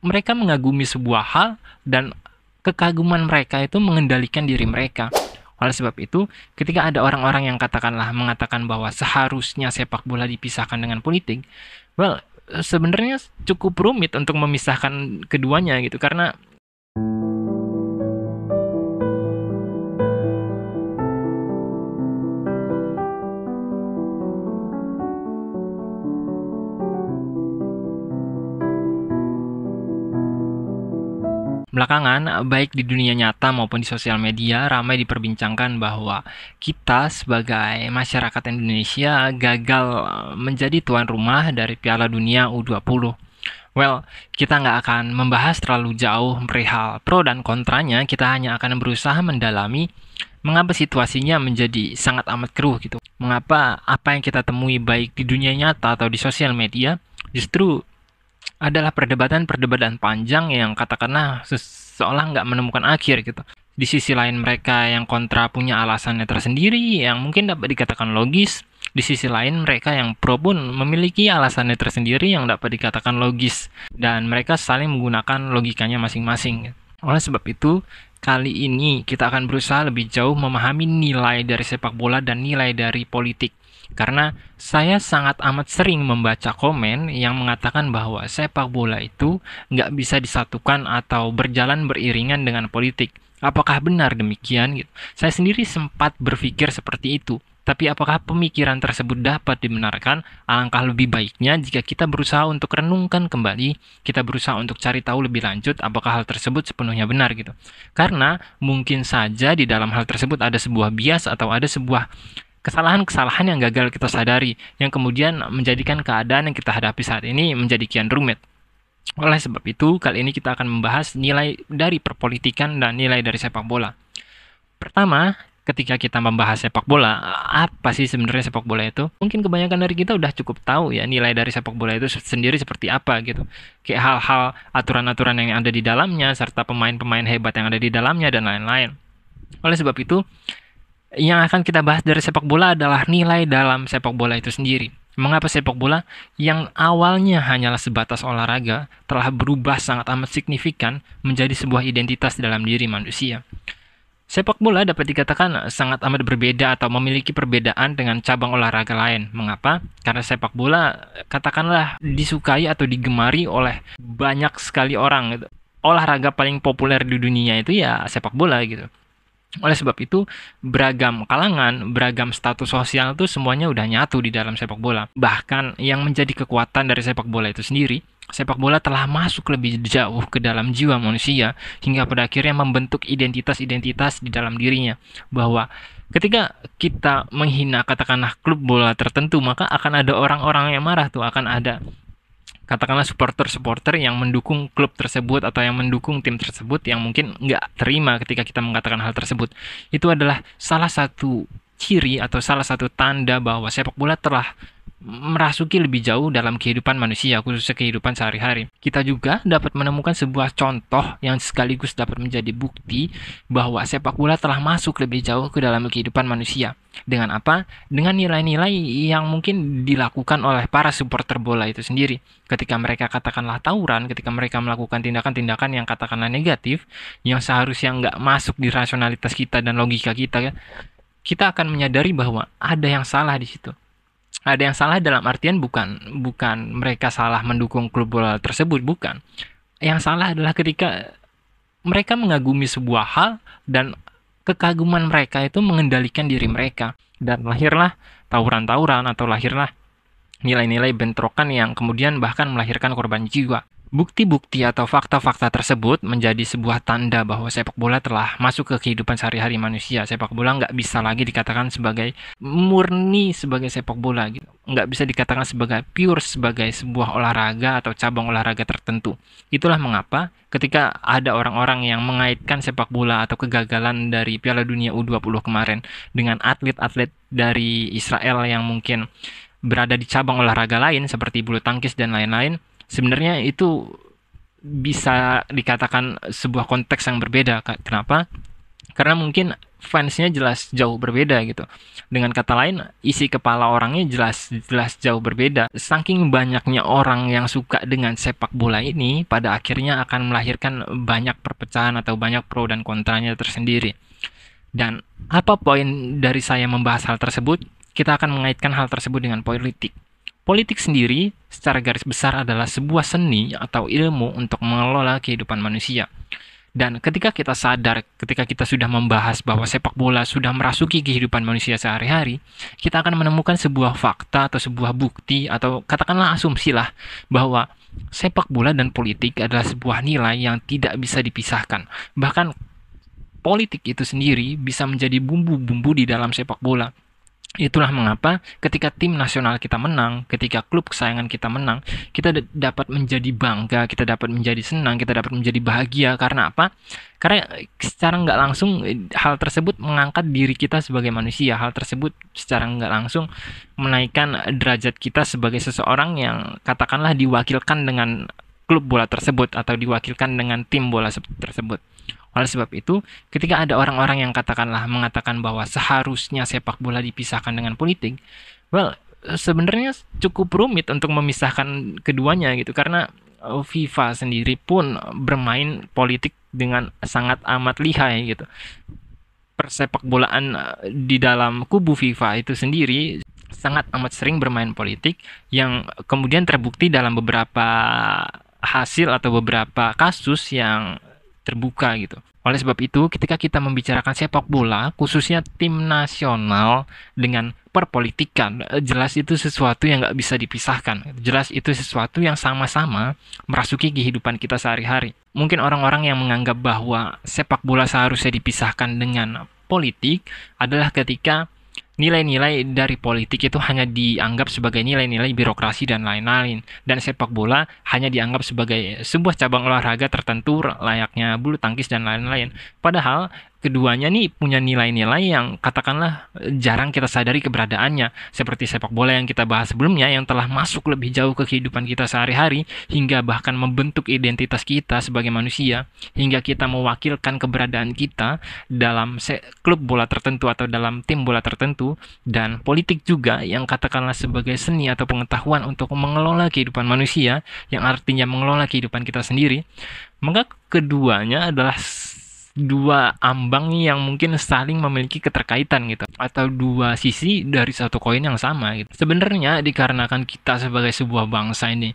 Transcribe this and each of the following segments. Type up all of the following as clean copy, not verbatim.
mereka mengagumi sebuah hal dan kekaguman mereka itu mengendalikan diri mereka. Oleh sebab itu, ketika ada orang-orang yang katakanlah mengatakan bahwa seharusnya sepak bola dipisahkan dengan politik, well, sebenarnya cukup rumit untuk memisahkan keduanya gitu, karena belakangan, baik di dunia nyata maupun di sosial media, ramai diperbincangkan bahwa kita sebagai masyarakat Indonesia gagal menjadi tuan rumah dari Piala Dunia U20. Well, kita nggak akan membahas terlalu jauh perihal pro dan kontranya, kita hanya akan berusaha mendalami mengapa situasinya menjadi sangat amat keruh gitu. Mengapa apa yang kita temui baik di dunia nyata atau di sosial media justru adalah perdebatan-perdebatan panjang yang katakanlah seolah nggak menemukan akhir gitu. Di sisi lain mereka yang kontra punya alasannya tersendiri yang mungkin dapat dikatakan logis. Di sisi lain mereka yang pro pun memiliki alasannya tersendiri yang dapat dikatakan logis. Dan mereka saling menggunakan logikanya masing-masing. Oleh sebab itu, kali ini kita akan berusaha lebih jauh memahami nilai dari sepak bola dan nilai dari politik. Karena saya sangat amat sering membaca komen yang mengatakan bahwa sepak bola itu nggak bisa disatukan atau berjalan beriringan dengan politik. Apakah benar demikian? Gitu. Saya sendiri sempat berpikir seperti itu. Tapi apakah pemikiran tersebut dapat dibenarkan? Alangkah lebih baiknya jika kita berusaha untuk renungkan kembali, kita berusaha untuk cari tahu lebih lanjut apakah hal tersebut sepenuhnya benar gitu. Karena mungkin saja di dalam hal tersebut ada sebuah bias atau ada sebuah kesalahan-kesalahan yang gagal kita sadari, yang kemudian menjadikan keadaan yang kita hadapi saat ini menjadi kian rumit. Oleh sebab itu, kali ini kita akan membahas nilai dari perpolitikan dan nilai dari sepak bola. Pertama, ketika kita membahas sepak bola, apa sih sebenarnya sepak bola itu? Mungkin kebanyakan dari kita udah cukup tahu ya nilai dari sepak bola itu sendiri seperti apa gitu. Kayak hal-hal aturan-aturan yang ada di dalamnya, serta pemain-pemain hebat yang ada di dalamnya, dan lain-lain. Oleh sebab itu, yang akan kita bahas dari sepak bola adalah nilai dalam sepak bola itu sendiri. Mengapa sepak bola yang awalnya hanyalah sebatas olahraga telah berubah sangat amat signifikan menjadi sebuah identitas dalam diri manusia. Sepak bola dapat dikatakan sangat amat berbeda atau memiliki perbedaan dengan cabang olahraga lain. Mengapa? Karena sepak bola katakanlah disukai atau digemari oleh banyak sekali orang. Olahraga paling populer di dunia itu ya sepak bola gitu. Oleh sebab itu, beragam kalangan, beragam status sosial itu semuanya udah nyatu di dalam sepak bola. Bahkan yang menjadi kekuatan dari sepak bola itu sendiri, sepak bola telah masuk lebih jauh ke dalam jiwa manusia, hingga pada akhirnya membentuk identitas-identitas di dalam dirinya. Bahwa ketika kita menghina katakanlah klub bola tertentu, maka akan ada orang-orang yang marah tuh, akan ada katakanlah supporter-supporter yang mendukung klub tersebut atau yang mendukung tim tersebut yang mungkin nggak terima ketika kita mengatakan hal tersebut. Itu adalah salah satu ciri atau salah satu tanda bahwa sepak bola telah merasuki lebih jauh dalam kehidupan manusia, khususnya kehidupan sehari-hari. Kita juga dapat menemukan sebuah contoh yang sekaligus dapat menjadi bukti bahwa sepak bola telah masuk lebih jauh ke dalam kehidupan manusia. Dengan apa? Dengan nilai-nilai yang mungkin dilakukan oleh para supporter bola itu sendiri. Ketika mereka katakanlah tawuran, ketika mereka melakukan tindakan-tindakan yang katakanlah negatif, yang seharusnya nggak masuk di rasionalitas kita dan logika kita, kita akan menyadari bahwa ada yang salah di situ. Ada yang salah dalam artian bukan mereka salah mendukung klub bola tersebut, bukan. Yang salah adalah ketika mereka mengagumi sebuah hal dan kekaguman mereka itu mengendalikan diri mereka. Dan lahirlah tawuran-tawuran atau lahirlah nilai-nilai bentrokan yang kemudian bahkan melahirkan korban jiwa. Bukti-bukti atau fakta-fakta tersebut menjadi sebuah tanda bahwa sepak bola telah masuk ke kehidupan sehari-hari manusia. Sepak bola nggak bisa lagi dikatakan sebagai murni sebagai sepak bola gitu. Nggak bisa dikatakan sebagai pure sebagai sebuah olahraga atau cabang olahraga tertentu. Itulah mengapa ketika ada orang-orang yang mengaitkan sepak bola atau kegagalan dari Piala Dunia U20 kemarin dengan atlet-atlet dari Israel yang mungkin berada di cabang olahraga lain seperti bulu tangkis dan lain-lain, sebenarnya itu bisa dikatakan sebuah konteks yang berbeda. Kenapa? Karena mungkin fansnya jelas jauh berbeda gitu. Dengan kata lain, isi kepala orangnya jelas jauh berbeda. Saking banyaknya orang yang suka dengan sepak bola ini, pada akhirnya akan melahirkan banyak perpecahan atau banyak pro dan kontranya tersendiri. Dan apa poin dari saya membahas hal tersebut? Kita akan mengaitkan hal tersebut dengan politik. Politik sendiri secara garis besar adalah sebuah seni atau ilmu untuk mengelola kehidupan manusia. Dan ketika kita sadar, ketika kita sudah membahas bahwa sepak bola sudah merasuki kehidupan manusia sehari-hari, kita akan menemukan sebuah fakta atau sebuah bukti atau katakanlah asumsi lah bahwa sepak bola dan politik adalah sebuah nilai yang tidak bisa dipisahkan. Bahkan politik itu sendiri bisa menjadi bumbu-bumbu di dalam sepak bola. Itulah mengapa ketika tim nasional kita menang, ketika klub kesayangan kita menang, kita dapat menjadi bangga, kita dapat menjadi senang, kita dapat menjadi bahagia. Karena apa? Karena secara nggak langsung hal tersebut mengangkat diri kita sebagai manusia. Hal tersebut secara nggak langsung menaikkan derajat kita sebagai seseorang yang katakanlah diwakilkan dengan klub bola tersebut atau diwakilkan dengan tim bola tersebut. Oleh sebab itu, ketika ada orang-orang yang mengatakan bahwa seharusnya sepak bola dipisahkan dengan politik, well, sebenarnya cukup rumit untuk memisahkan keduanya gitu karena FIFA sendiri pun bermain politik dengan sangat amat lihai gitu. Persepak bolaan di dalam kubu FIFA itu sendiri sangat amat sering bermain politik yang kemudian terbukti dalam beberapa hasil atau beberapa kasus yang terbuka gitu. Oleh sebab itu, ketika kita membicarakan sepak bola, khususnya tim nasional dengan perpolitikan, jelas itu sesuatu yang nggak bisa dipisahkan. Jelas itu sesuatu yang sama-sama merasuki kehidupan kita sehari-hari. Mungkin orang-orang yang menganggap bahwa sepak bola seharusnya dipisahkan dengan politik adalah ketika nilai-nilai dari politik itu hanya dianggap sebagai nilai-nilai birokrasi dan lain-lain. Dan sepak bola hanya dianggap sebagai sebuah cabang olahraga tertentu layaknya bulu tangkis dan lain-lain. Padahal keduanya nih punya nilai-nilai yang katakanlah jarang kita sadari keberadaannya. Seperti sepak bola yang kita bahas sebelumnya yang telah masuk lebih jauh ke kehidupan kita sehari-hari hingga bahkan membentuk identitas kita sebagai manusia. Hingga kita mewakilkan keberadaan kita dalam klub bola tertentu atau dalam tim bola tertentu. Dan politik juga yang katakanlah sebagai seni atau pengetahuan untuk mengelola kehidupan manusia yang artinya mengelola kehidupan kita sendiri. Maka keduanya adalah dua ambang yang mungkin saling memiliki keterkaitan gitu atau dua sisi dari satu koin yang sama gitu. Sebenarnya dikarenakan kita sebagai sebuah bangsa ini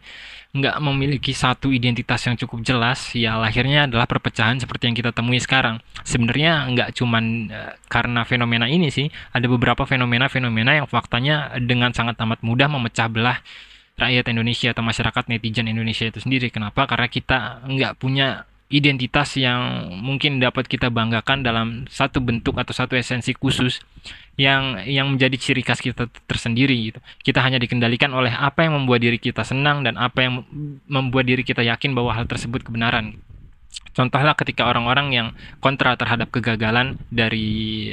nggak memiliki satu identitas yang cukup jelas, ya lahirnya adalah perpecahan seperti yang kita temui sekarang. Sebenarnya nggak cuman karena fenomena ini sih, ada beberapa fenomena-fenomena yang faktanya dengan sangat amat mudah memecah belah rakyat Indonesia atau masyarakat netizen Indonesia itu sendiri. Kenapa? Karena kita nggak punya identitas yang mungkin dapat kita banggakan dalam satu bentuk atau satu esensi khusus yang menjadi ciri khas kita tersendiri gitu. Kita hanya dikendalikan oleh apa yang membuat diri kita senang dan apa yang membuat diri kita yakin bahwa hal tersebut kebenaran. Contohlah ketika orang-orang yang kontra terhadap kegagalan dari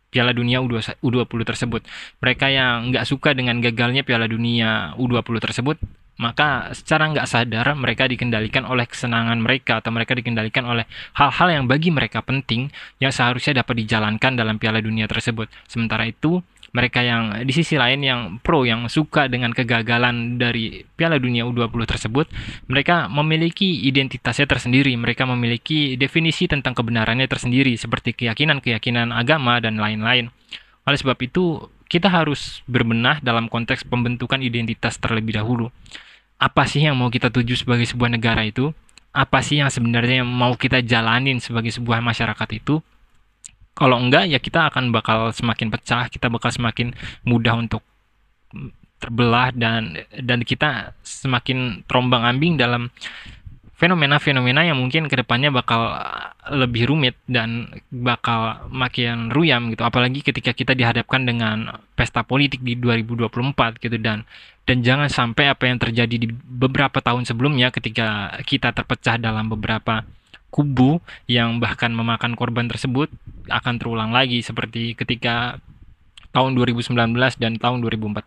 Piala Dunia U20 tersebut. Mereka yang nggak suka dengan gagalnya Piala Dunia U20 tersebut, maka secara nggak sadar mereka dikendalikan oleh kesenangan mereka atau mereka dikendalikan oleh hal-hal yang bagi mereka penting yang seharusnya dapat dijalankan dalam Piala Dunia tersebut. Sementara itu, mereka yang di sisi lain yang pro, yang suka dengan kegagalan dari Piala Dunia U20 tersebut, mereka memiliki identitasnya tersendiri, mereka memiliki definisi tentang kebenarannya tersendiri, seperti keyakinan-keyakinan agama dan lain-lain. Oleh sebab itu, kita harus berbenah dalam konteks pembentukan identitas terlebih dahulu. Apa sih yang mau kita tuju sebagai sebuah negara itu? Apa sih yang sebenarnya mau kita jalanin sebagai sebuah masyarakat itu? Kalau enggak, ya kita akan bakal semakin pecah, kita bakal semakin mudah untuk terbelah dan kita semakin terombang-ambing dalam fenomena-fenomena yang mungkin kedepannya bakal lebih rumit dan bakal makin ruyam gitu. Apalagi ketika kita dihadapkan dengan pesta politik di 2024 gitu dan jangan sampai apa yang terjadi di beberapa tahun sebelumnya ketika kita terpecah dalam beberapa kubu yang bahkan memakan korban tersebut akan terulang lagi seperti ketika tahun 2019 dan tahun 2014.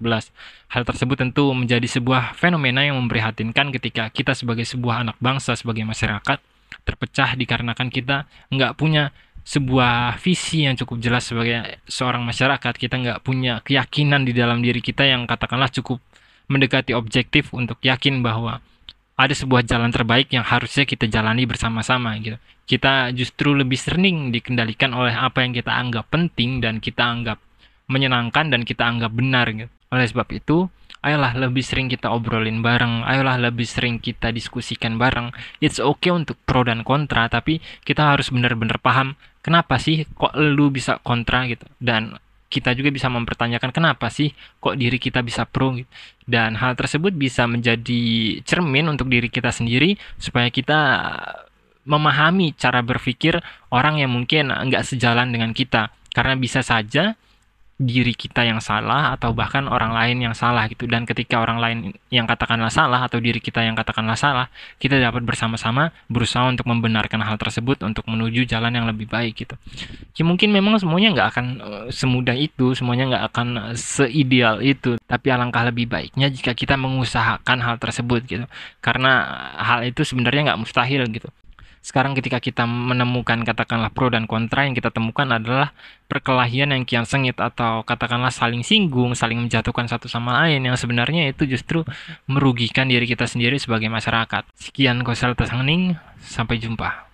Hal tersebut tentu menjadi sebuah fenomena yang memprihatinkan ketika kita sebagai sebuah anak bangsa, sebagai masyarakat, terpecah dikarenakan kita nggak punya sebuah visi yang cukup jelas sebagai seorang masyarakat, kita nggak punya keyakinan di dalam diri kita yang katakanlah cukup mendekati objektif untuk yakin bahwa ada sebuah jalan terbaik yang harusnya kita jalani bersama-sama gitu. Kita justru lebih sering dikendalikan oleh apa yang kita anggap penting dan kita anggap menyenangkan dan kita anggap benar gitu. Oleh sebab itu, ayolah lebih sering kita obrolin bareng, ayolah lebih sering kita diskusikan bareng. It's okay untuk pro dan kontra, tapi kita harus benar-benar paham kenapa sih kok lu bisa kontra gitu. Dan kita juga bisa mempertanyakan kenapa sih kok diri kita bisa pro gitu. Dan hal tersebut bisa menjadi cermin untuk diri kita sendiri supaya kita memahami cara berpikir orang yang mungkin nggak sejalan dengan kita. Karena bisa saja diri kita yang salah atau bahkan orang lain yang salah gitu. Dan ketika orang lain yang katakanlah salah atau diri kita yang katakanlah salah, kita dapat bersama-sama berusaha untuk membenarkan hal tersebut untuk menuju jalan yang lebih baik gitu. Ya mungkin memang semuanya nggak akan semudah itu, semuanya nggak akan seideal itu, tapi alangkah lebih baiknya jika kita mengusahakan hal tersebut gitu. Karena hal itu sebenarnya nggak mustahil gitu. Sekarang ketika kita menemukan katakanlah pro dan kontra, yang kita temukan adalah perkelahian yang kian sengit atau katakanlah saling singgung, saling menjatuhkan satu sama lain yang sebenarnya itu justru merugikan diri kita sendiri sebagai masyarakat. Sekian Kosel Tasangning, sampai jumpa.